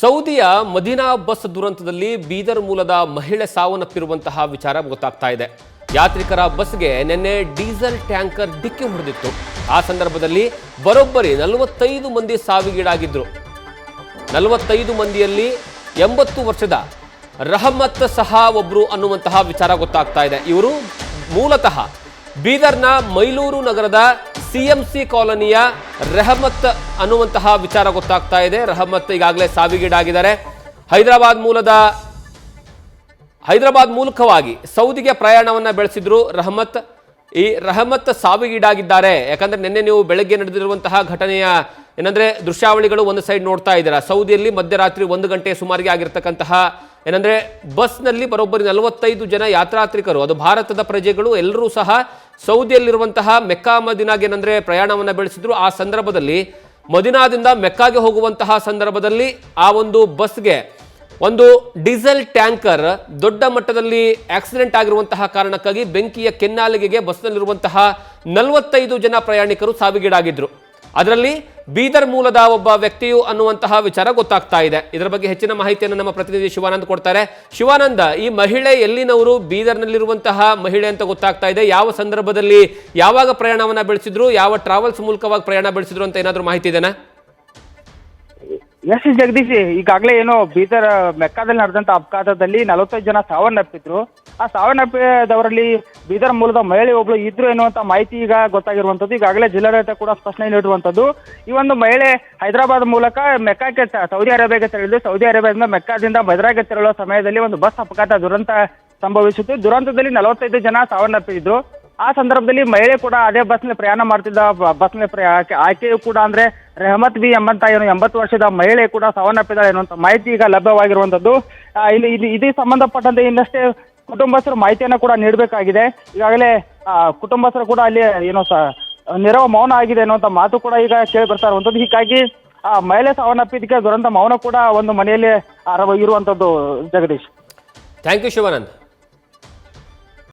ಸೌದಿಯ Madina bus ದುರಂತದಲ್ಲಿ ಬೀದರ್ ಮೂಲದ ಮಹಿಳೆ ಸಾವನ್ನಪ್ಪಿರುವಂತಹ ವಿಚಾರ ಗೊತ್ತಾಗ್ತಾ ಇದೆ. ಯಾತ್ರಿಕರ ಬಸ್ಗೆ ನಿನ್ನೆ ಡೀಸೆಲ್ ಟ್ಯಾಂಕರ್ ಡಿಕ್ಕಿ ಹೊಡೆದಿತ್ತು. ಆ ಸಂದರ್ಭದಲ್ಲಿ ಬರೋಬ್ಬರಿ 45 ಮಂದಿ ಸಾವಿಗೀಡಾಗಿದ್ರು. 45 ಮಂದಿಯಲ್ಲಿ 80 ವರ್ಷದ ರಹಮತ್ ಸಹ ಒಬ್ರು ಅನ್ನುವಂತಹ ವಿಚಾರ ಗೊತ್ತಾಗ್ತಾ ಇದೆ. ಇವರು ಮೂಲತಃ ಬೀದರ್ನ ಮೈಲೂರು ನಗರದ ಸಿಎಂಸಿ ಕಾಲೋನಿಯ ರೆಹಮತ್ ಅನ್ನುವಂತಹ ವಿಚಾರ ಗೊತ್ತಾಗ್ತಾ ಇದೆ. ರೆಹಮತ್ ಈಗಾಗಲೇ ಸಾವಿಗೀಡಾಗಿದ್ದಾರೆ. ಹೈದರಾಬಾದ್ ಮೂಲಕವಾಗಿ ಸೌದಿಗೆ ಪ್ರಯಾಣವನ್ನ ಬೆಳೆಸಿದ್ರು ರೆಹಮತ್. ಈ ರೆಹಮತ್ ಸಾವಿಗೀಡಾಗಿದ್ದಾರೆ. ಯಾಕಂದ್ರೆ ನಿನ್ನೆ ನೀವು ಬೆಳಗ್ಗೆ ನಡೆದಿರುವಂತಹ ಘಟನೆಯ ಏನಂದ್ರೆ ದೃಶ್ಯಾವಳಿಗಳು ಒಂದು ಸೈಡ್ ನೋಡ್ತಾ ಇದ್ದೀರಾ. ಸೌದಿಯಲ್ಲಿ ಮಧ್ಯರಾತ್ರಿ 1 ಗಂಟೆ ಸುಮಾರಿಗೆ ಆಗಿರ್ತಕ್ಕಂತಹ ಏನಂದ್ರೆ ಬಸ್ನಲ್ಲಿ ಬರೋಬ್ಬರಿ 45 ಜನ ಯಾತ್ರಾರ್ಥಿಕರು, ಅದು ಭಾರತದ ಪ್ರಜೆಗಳು, ಎಲ್ಲರೂ ಸಹ ಸೌದಿಯಲ್ಲಿರುವಂತಹ ಮೆಕ್ಕಾ ಮದಿನಾಗೆ ಏನಂದ್ರೆ ಪ್ರಯಾಣವನ್ನ ಬೆಳೆಸಿದ್ರು. ಆ ಸಂದರ್ಭದಲ್ಲಿ ಮದಿನಾದಿಂದ ಮೆಕ್ಕಾಗೆ ಹೋಗುವಂತಹ ಸಂದರ್ಭದಲ್ಲಿ ಆ ಒಂದು ಬಸ್ಗೆ ಒಂದು ಡೀಸೆಲ್ ಟ್ಯಾಂಕರ್ ದೊಡ್ಡ ಮಟ್ಟದಲ್ಲಿ ಆಕ್ಸಿಡೆಂಟ್ ಆಗಿರುವಂತಹ ಕಾರಣಕ್ಕಾಗಿ ಬೆಂಕಿಯ ಕೆನ್ನಾಲಿಗೆಗೆ ಬಸ್ನಲ್ಲಿರುವಂತಹ 45 ಜನ ಪ್ರಯಾಣಿಕರು ಸಾವಿಗೀಡಾಗಿದ್ರು. ಅದರಲ್ಲಿ ಬೀದರ್ ಮೂಲದ ಒಬ್ಬ ವ್ಯಕ್ತಿಯು ಅನ್ನುವಂತಹ ವಿಚಾರ ಗೊತ್ತಾಗ್ತಾ ಇದೆ. ಇದರ ಬಗ್ಗೆ ಹೆಚ್ಚಿನ ಮಾಹಿತಿಯನ್ನು ನಮ್ಮ ಪ್ರತಿನಿಧಿ ಶಿವಾನಂದ್ ಕೊಡ್ತಾರೆ. ಶಿವಾನಂದ, ಈ ಮಹಿಳೆ ಎಲ್ಲಿನವರು? ಬೀದರ್ನಲ್ಲಿರುವಂತಹ ಮಹಿಳೆ ಅಂತ ಗೊತ್ತಾಗ್ತಾ ಇದೆ. ಯಾವ ಸಂದರ್ಭದಲ್ಲಿ ಯಾವಾಗ ಪ್ರಯಾಣವನ್ನ ಬೆಳೆಸಿದ್ರು, ಯಾವ ಟ್ರಾವೆಲ್ಸ್ ಮೂಲಕವಾಗಿ ಪ್ರಯಾಣ ಬೆಳೆಸಿದ್ರು ಅಂತ ಏನಾದರೂ ಮಾಹಿತಿ ಇದೆನಾ? ಎಸ್ ಜಗದೀಶ್, ಈಗಾಗಲೇ ಏನೋ ಬೀದರ್ ಮೆಕ್ಕಾದಲ್ಲಿ ನಡೆದಂತ ಅಪಘಾತದಲ್ಲಿ 45 ಜನ ಸಾವನ್ನಪ್ಪಿದ್ರು. ಆ ಸಾವನ್ನಪ್ಪಿದವರಲ್ಲಿ ಬೀದರ್ ಮೂಲದ ಮಹಿಳೆ ಒಬ್ಳು ಇದ್ರು ಎನ್ನುವಂತ ಮಾಹಿತಿ ಈಗ ಗೊತ್ತಾಗಿರುವಂತದ್ದು. ಈಗಾಗಲೇ ಜಿಲ್ಲಾಡಳಿತ ಕೂಡ ಸ್ಪಷ್ಟನೆ ನೀಡಿರುವಂತದ್ದು. ಈ ಒಂದು ಮಹಿಳೆ ಹೈದರಾಬಾದ್ ಮೂಲಕ ಮೆಕ್ಕಾಕ್ಕೆ ಸೌದಿ ಅರೇಬಿಯಾಗೆ ತೆರಳಿದ್ದು. ಸೌದಿ ಅರೇಬಿಯಾದಿಂದ ಮೆಕ್ಕಾದಿಂದ ಮದ್ರಾಗೆ ತೆರಳುವ ಸಮಯದಲ್ಲಿ ಒಂದು ಬಸ್ ಅಪಘಾತ ದುರಂತ ಸಂಭವಿಸಿತ್ತು. ದುರಂತದಲ್ಲಿ 45 ಜನ ಸಾವನ್ನಪ್ಪಿದ್ರು. ಆ ಸಂದರ್ಭದಲ್ಲಿ ಮಹಿಳೆ ಕೂಡ ಅದೇ ಬಸ್ನಲ್ಲಿ ಪ್ರಯಾಣ ಮಾಡ್ತಿದ್ದ. ಬಸ್ನಲ್ಲಿ ಆಕೆಯು ಕೂಡ ಅಂದ್ರೆ ರೆಹಮತ್ ಬಿ ಎಂಬಂತ ಏನು 80 ವರ್ಷದ ಮಹಿಳೆ ಕೂಡ ಸಾವನ್ನಪ್ಪಿದ್ದಾಳೆ ಎನ್ನುವಂತ ಮಾಹಿತಿ ಈಗ ಲಭ್ಯವಾಗಿರುವಂತದ್ದು. ಇದಕ್ಕೆ ಸಂಬಂಧಪಟ್ಟಂತೆ ಇನ್ನಷ್ಟೇ ಕುಟುಂಬಸ್ಥರು ಮಾಹಿತಿಯನ್ನ ಕೂಡ ನೀಡಬೇಕಾಗಿದೆ. ಈಗಾಗಲೇ ಕುಟುಂಬಸ್ಥರು ಕೂಡ ಅಲ್ಲಿ ಏನೋ ನೆರವು ಮೌನ ಆಗಿದೆ ಅನ್ನುವಂತ ಮಾತು ಕೂಡ ಈಗ ಕೇಳಿ ಬರ್ತಾ ಇರುವಂತದ್ದು. ಹೀಗಾಗಿ ಆ ಮಹಿಳೆ ಸಾವನ್ನಪ್ಪಿದ್ದಕ್ಕೆ ದುರಂತ ಮೌನ ಕೂಡ ಒಂದು ಮನೆಯಲ್ಲಿ ಇರುವಂತದ್ದು. Jagadish, thank you Shivanand.